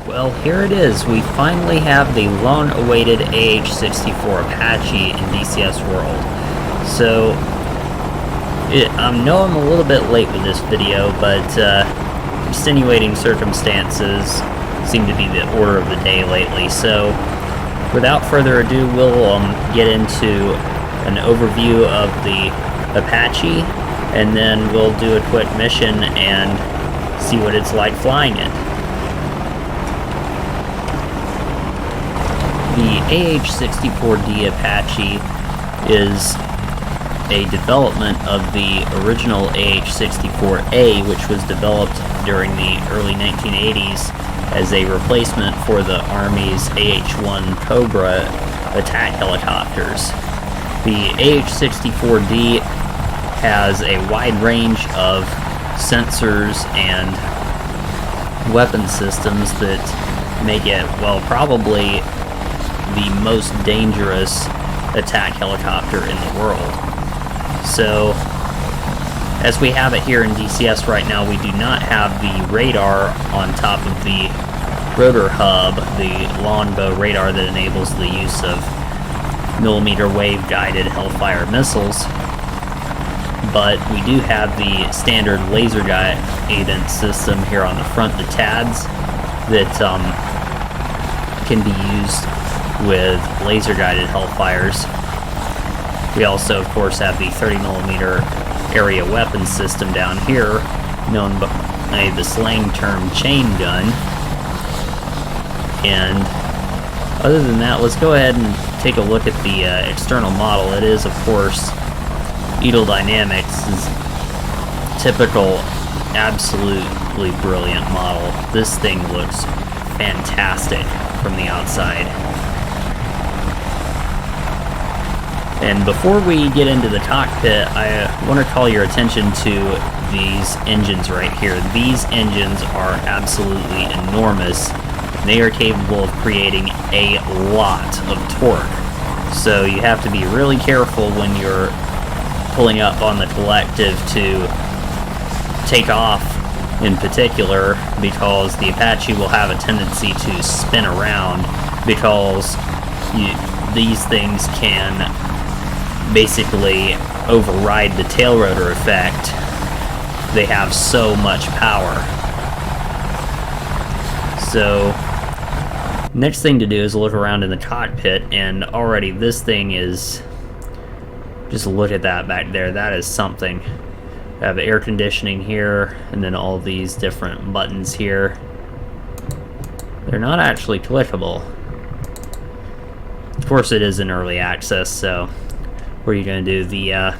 Well, here it is. We finally have the long-awaited AH-64 Apache in DCS World. So, I know I'm a little bit late with this video, but extenuating circumstances seem to be the order of the day lately. So, without further ado, we'll get into an overview of the Apache, and then we'll do a quick mission and see what it's like flying it. The AH-64D Apache is a development of the original AH-64A, which was developed during the early 1980s as a replacement for the Army's AH-1 Cobra attack helicopters. The AH-64D has a wide range of sensors and weapon systems that make it, well, probably the most dangerous attack helicopter in the world. So, as we have it here in DCS right now, we do not have the radar on top of the rotor hub, the longbow radar that enables the use of millimeter wave guided Hellfire missiles, but we do have the standard laser guidance system here on the front, the TADS, that can be used with laser-guided Hellfires. We also, of course, have the 30mm area weapon system down here, known by the slang term chain gun. And other than that, let's go ahead and take a look at the external model. It is, of course, Eagle Dynamics' typical, absolutely brilliant model. This thing looks fantastic from the outside. And before we get into the cockpit, I want to call your attention to these engines right here. These engines are absolutely enormous. They are capable of creating a lot of torque. So you have to be really careful when you're pulling up on the collective to take off in particular, because the Apache will have a tendency to spin around, because these things can basically override the tail rotor effect. They have so much power. So, next thing to do is look around in the cockpit, and already this thing is, just look at that back there, that is something. I have air conditioning here, and then all these different buttons here. They're not actually clickable. Of course it is in early access, so what are you going to do? The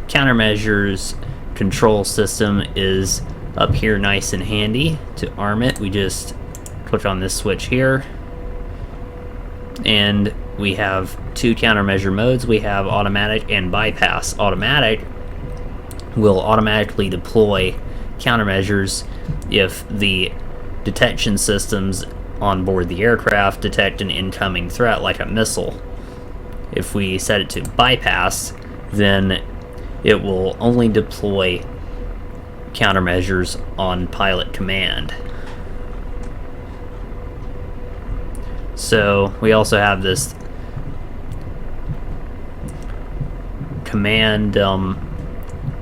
countermeasures control system is up here nice and handy. To arm it, we just click on this switch here, and we have two countermeasure modes. We have automatic and bypass. Automatic will automatically deploy countermeasures if the detection systems on board the aircraft detect an incoming threat like a missile. If we set it to bypass, then it will only deploy countermeasures on pilot command. So we also have this command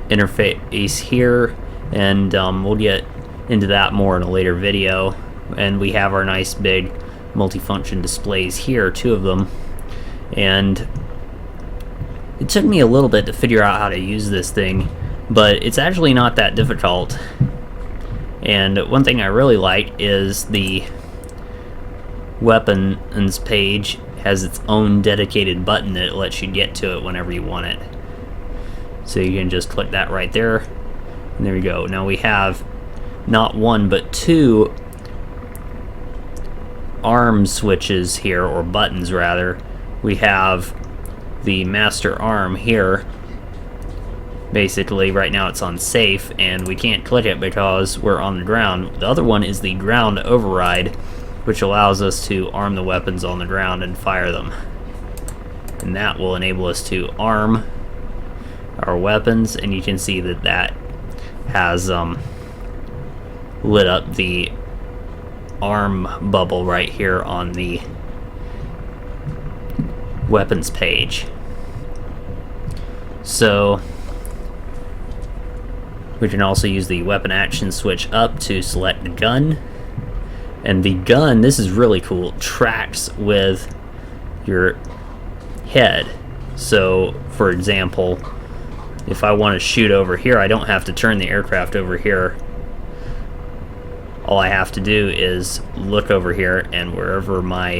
interface here, and we'll get into that more in a later video. And we have our nice big multifunction displays here, two of them. And it took me a little bit to figure out how to use this thing, but it's actually not that difficult. And one thing I really like is the weapons page has its own dedicated button that lets you get to it whenever you want it. So you can just click that right there, and there you go. Now we have not one but two arm switches here, or buttons rather. We have the master arm here. Basically right now it's on safe, and we can't click it because we're on the ground. The other one is the ground override, which allows us to arm the weapons on the ground and fire them. And that will enable us to arm our weapons, and you can see that that has lit up the arm bubble right here on the weapons page. So we can also use the weapon action switch up to select the gun. And the gun, this is really cool, tracks with your head. So, for example, if I want to shoot over here, I don't have to turn the aircraft over here. All I have to do is look over here, and wherever my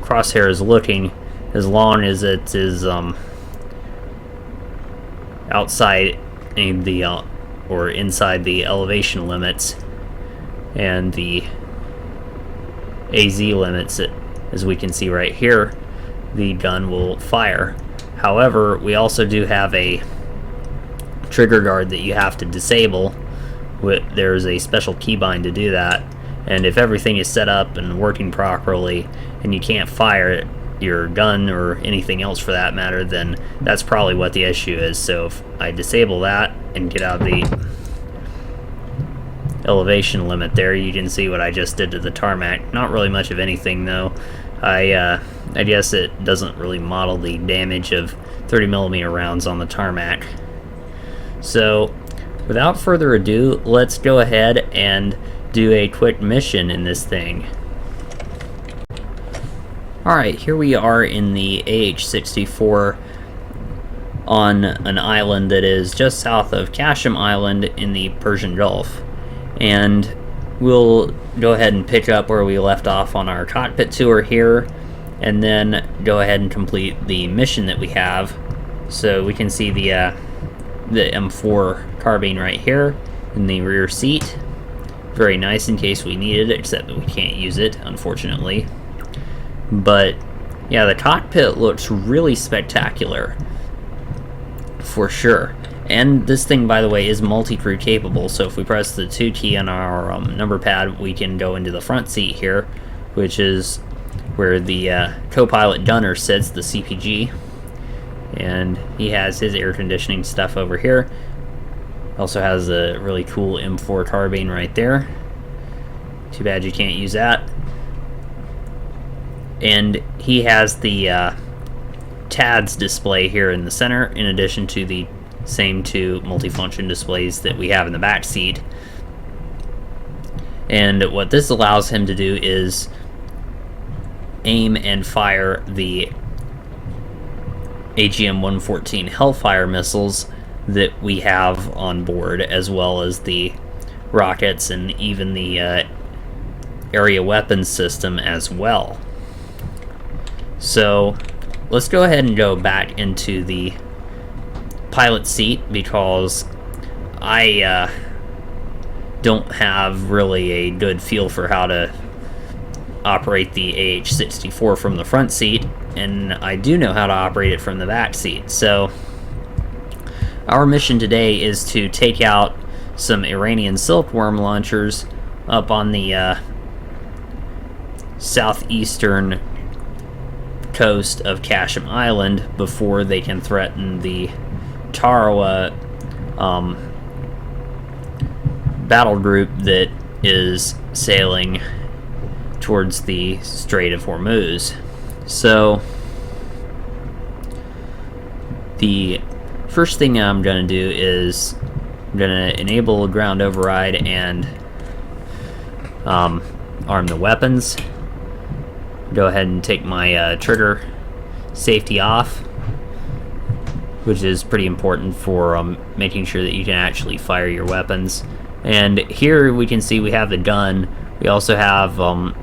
crosshair is looking, as long as it is outside the or inside the elevation limits and the AZ limits, as we can see right here, the gun will fire. However, we also do have a trigger guard that you have to disable. There's a special keybind to do that, and if everything is set up and working properly and you can't fire your gun or anything else for that matter, then that's probably what the issue is. So if I disable that and get out of the elevation limit there, you can see what I just did to the tarmac. Not really much of anything though. I guess it doesn't really model the damage of 30mm rounds on the tarmac. So without further ado, let's go ahead and do a quick mission in this thing. Alright, here we are in the AH-64 on an island that is just south of Kashim Island in the Persian Gulf. And we'll go ahead and pick up where we left off on our cockpit tour here, and then go ahead and complete the mission that we have. So we can see the M4 carbine right here in the rear seat. Very nice in case we need it, except that we can't use it, unfortunately. But yeah, the cockpit looks really spectacular, for sure. And this thing, by the way, is multi-crew capable, so if we press the 2 key on our number pad, we can go into the front seat here, which is where the co-pilot gunner sits, the CPG. And he has his air conditioning stuff over here. Also has a really cool M4 carbine right there. Too bad you can't use that. And he has the TADS display here in the center, in addition to the same two multifunction displays that we have in the back seat. And what this allows him to do is aim and fire the AGM-114 Hellfire missiles that we have on board, as well as the rockets and even the area weapons system as well. So let's go ahead and go back into the pilot seat, because I don't have really a good feel for how to operate the AH-64 from the front seat, and I do know how to operate it from the back seat. So our mission today is to take out some Iranian silkworm launchers up on the southeastern coast of Kashim Island before they can threaten the Tarawa battle group that is sailing towards the Strait of Hormuz. So the first thing I'm going to do is I'm going to enable ground override and arm the weapons. Go ahead and take my trigger safety off, which is pretty important for making sure that you can actually fire your weapons. And here we can see we have the gun. We also have 8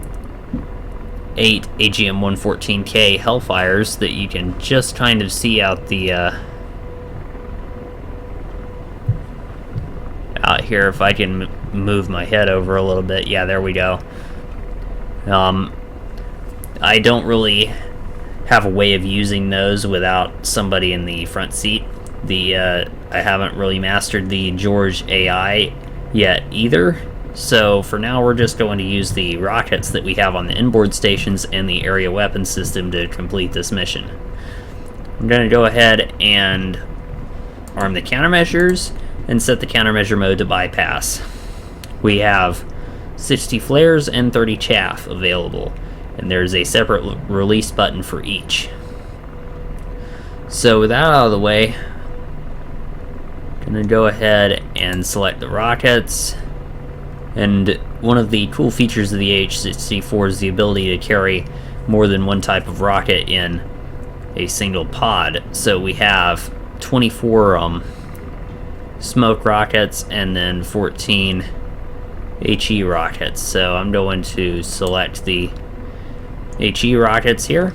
AGM-114K Hellfires that you can just kind of see out the out here. If I can move my head over a little bit, yeah, there we go. I don't really have a way of using those without somebody in the front seat. I haven't really mastered the George AI yet either, so for now we're just going to use the rockets that we have on the inboard stations and the area weapons system to complete this mission. I'm going to go ahead and arm the countermeasures and set the countermeasure mode to bypass. We have 60 flares and 30 chaff available, and there's a separate release button for each. So with that out of the way, I'm going to go ahead and select the rockets. And one of the cool features of the AH-64 is the ability to carry more than one type of rocket in a single pod. So we have 24 smoke rockets and then 14 HE rockets. So I'm going to select the HE rockets here,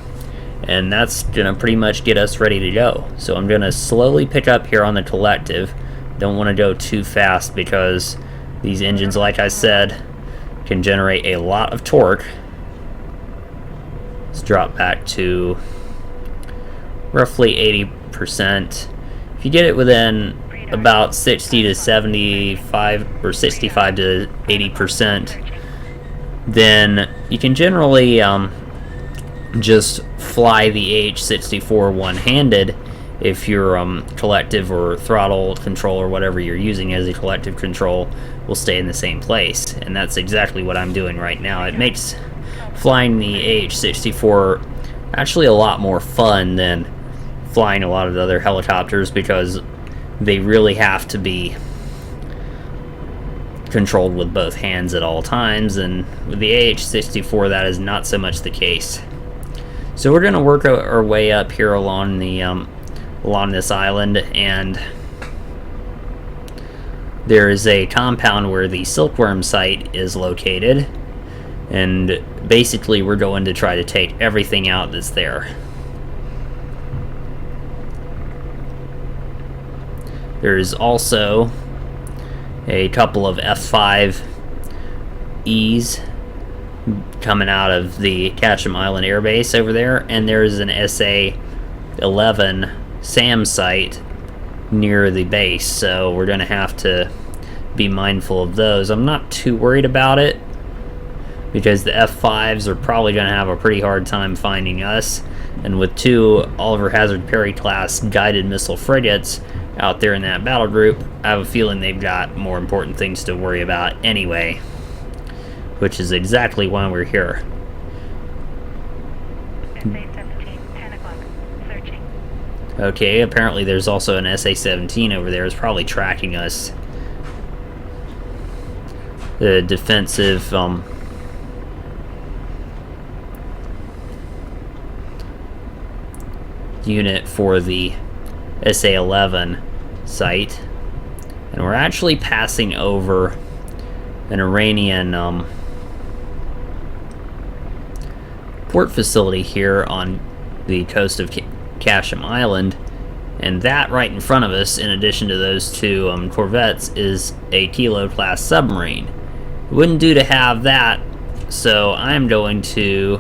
and that's gonna pretty much get us ready to go. So I'm gonna slowly pick up here on the collective. Don't want to go too fast because these engines, like I said, can generate a lot of torque. Let's drop back to roughly 80%. If you get it within about 60 to 75 or 65 to 80%, then you can generally just fly the AH-64 one-handed if your collective or throttle control or whatever you're using as a collective control will stay in the same place. And that's exactly what I'm doing right now. It makes flying the AH-64 actually a lot more fun than flying a lot of the other helicopters, because they really have to be controlled with both hands at all times, and with the AH-64 that is not so much the case. So we're going to work our way up here along the along this island, and there is a compound where the silkworm site is located, and basically we're going to try to take everything out that's there. There's also a couple of F-5Es coming out of the Ketchum Island Air Base over there, and there's an SA-11 SAM site near the base, so we're going to have to be mindful of those. I'm not too worried about it, because the F-5s are probably going to have a pretty hard time finding us, and with two Oliver Hazard Perry class guided missile frigates out there in that battle group, I have a feeling they've got more important things to worry about anyway, which is exactly why we're here. SA-17, 10 o'clock, searching. Okay, apparently there's also an SA-17 over there. It's probably tracking us. The defensive unit for the SA-11 site, and we're actually passing over an Iranian port facility here on the coast of Ketchum Island, and that right in front of us, in addition to those two corvettes, is a Kilo class submarine. It wouldn't do to have that, so I'm going to,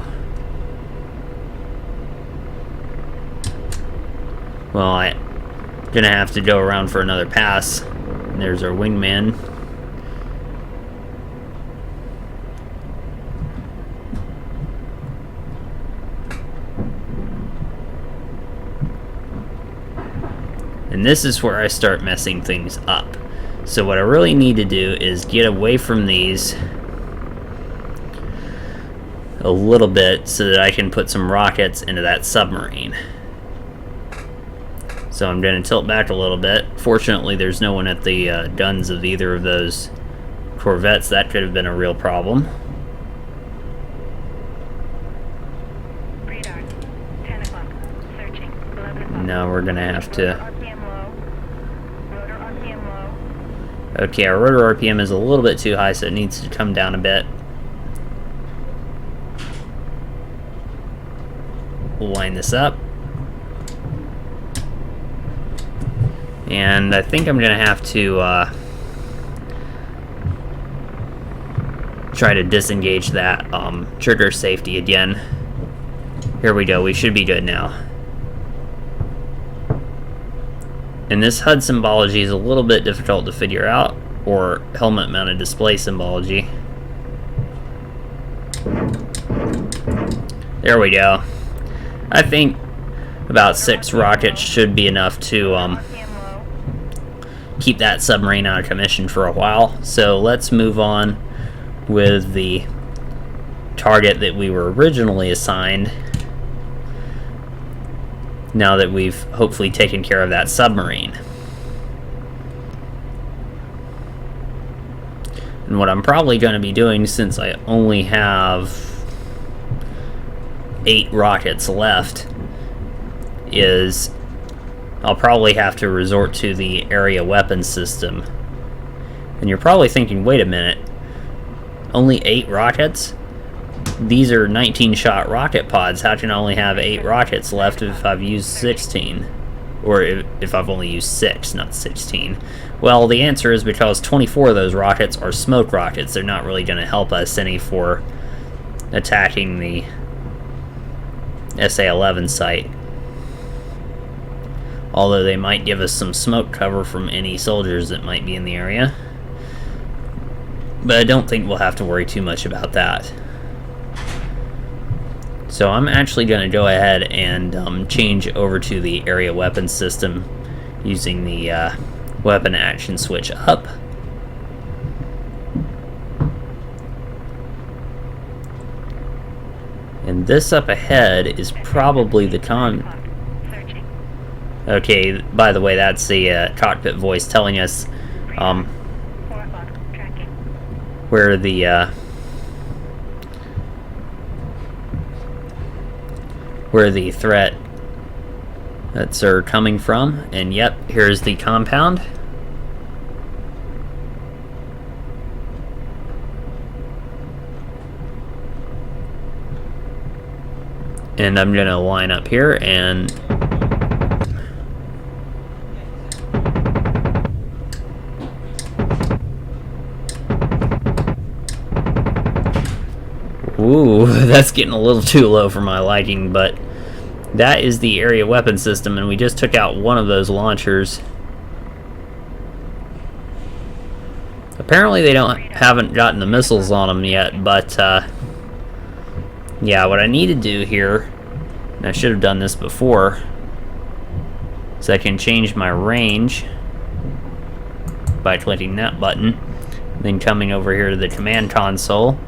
well, I'm gonna have to go around for another pass. And there's our wingman. And this is where I start messing things up. So what I really need to do is get away from these a little bit so that I can put some rockets into that submarine. So I'm going to tilt back a little bit. Fortunately, there's no one at the guns of either of those corvettes. That could have been a real problem. Radar, 10 o'clock, searching. 11 o'clock. Now we're going to have to... RPM low. Rotor RPM low. Okay, our rotor RPM is a little bit too high, so it needs to come down a bit. We'll line this up. And I think I'm going to have to try to disengage that trigger safety again. Here we go, we should be good now. And this HUD symbology is a little bit difficult to figure out, or helmet mounted display symbology. There we go. I think about 6 rockets should be enough to keep that submarine out of commission for a while. So let's move on with the target that we were originally assigned, now that we've hopefully taken care of that submarine. And what I'm probably going to be doing, since I only have 8 rockets left, is I'll probably have to resort to the area weapons system. And you're probably thinking, wait a minute, only 8 rockets? These are 19-shot rocket pods. How can I only have 8 rockets left if I've used 16? Or if I've only used 6, not 16. Well, the answer is because 24 of those rockets are smoke rockets. They're not really going to help us any for attacking the SA-11 site. Although they might give us some smoke cover from any soldiers that might be in the area. But I don't think we'll have to worry too much about that. So I'm actually going to go ahead and change over to the area weapons system using the weapon action switch up. And this up ahead is probably the Searching. Okay, by the way, that's the cockpit voice telling us 4 o'clock. Tracking. where the threat that's are coming from. And yep, here's the compound. And I'm gonna line up here and ooh, that's getting a little too low for my liking, but that is the area weapon system, and we just took out one of those launchers. Apparently they haven't gotten the missiles on them yet, but yeah, what I need to do here, and I should have done this before, is I can change my range by clicking that button, then coming over here to the command console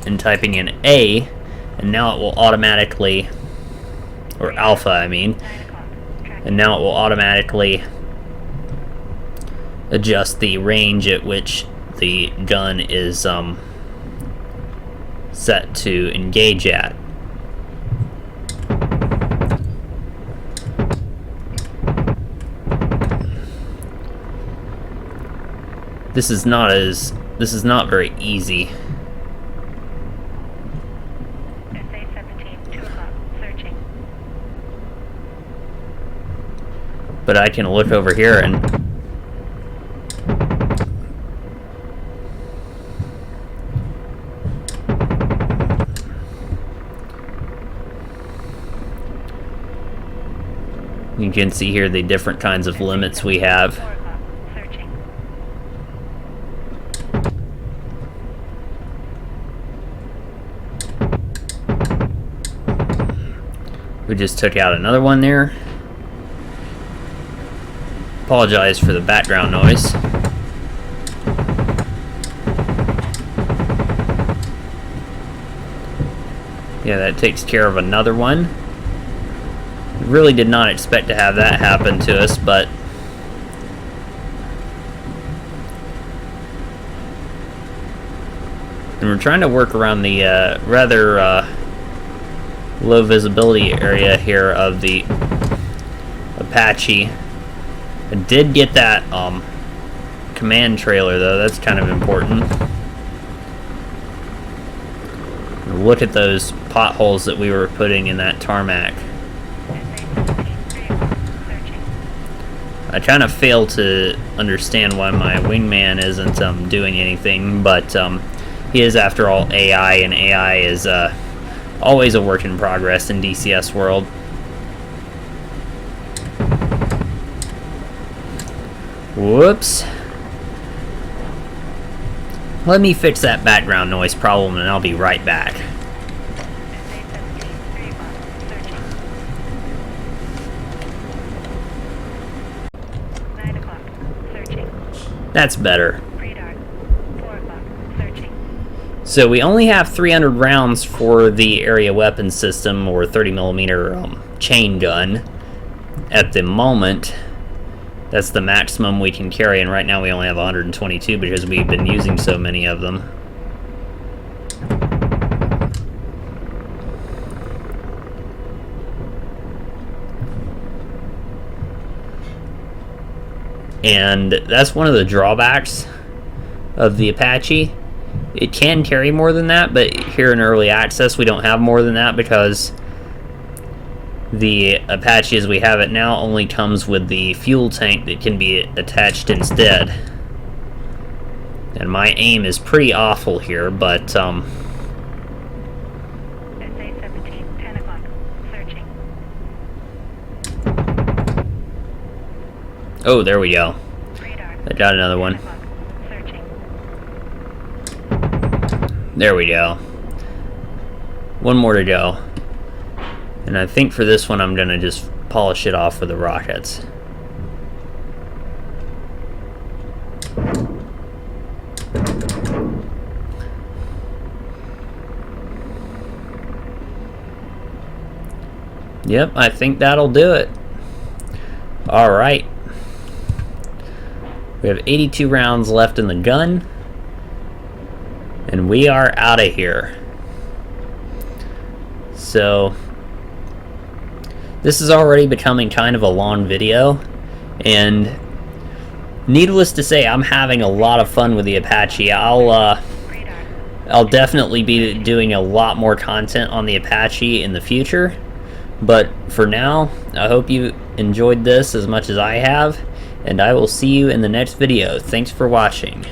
and typing in A, and now it will automatically, or alpha I mean, 9 o'clock. Tracking. and now it will automatically adjust the range at which the gun is set to engage at. This is not very easy. SA-17. 2 o'clock. Searching. But I can look over here and you can see here the different kinds of limits we have. 4 o'clock. Searching. We just took out another one there. Apologize for the background noise. Yeah, that takes care of another one. Really did not expect to have that happen to us, but and we're trying to work around the rather low visibility area here of the Apache. I did get that command trailer though, that's kind of important. Look at those potholes that we were putting in that tarmac. SA-17. 3 o'clock. Searching. I kind of fail to understand why my wingman isn't doing anything, but he is, after all, AI, and AI is always a work in progress in DCS world. Whoops. Let me fix that background noise problem and I'll be right back. SA-17. 3 o'clock. Searching. 9 o'clock. Searching. That's better. Radar. So we only have 300 rounds for the area weapon system, or 30mm chain gun at the moment. That's the maximum we can carry, and right now we only have 122 because we've been using so many of them. And that's one of the drawbacks of the Apache. It can carry more than that, but here in early access we don't have more than that because the Apache as we have it now only comes with the fuel tank that can be attached instead. And my aim is pretty awful here, but SA-17, 10 o'clock. Searching. oh, there we go. Radar. I got another 10 one. o'clock. Searching. There we go. One more to go. And I think for this one I'm gonna just polish it off with the rockets. Yep, I think that'll do it. Alright. We have 82 rounds left in the gun. And we are out of here. So this is already becoming kind of a long video, and needless to say, I'm having a lot of fun with the Apache. I'll definitely be doing a lot more content on the Apache in the future, but for now, I hope you enjoyed this as much as I have, and I will see you in the next video. Thanks for watching.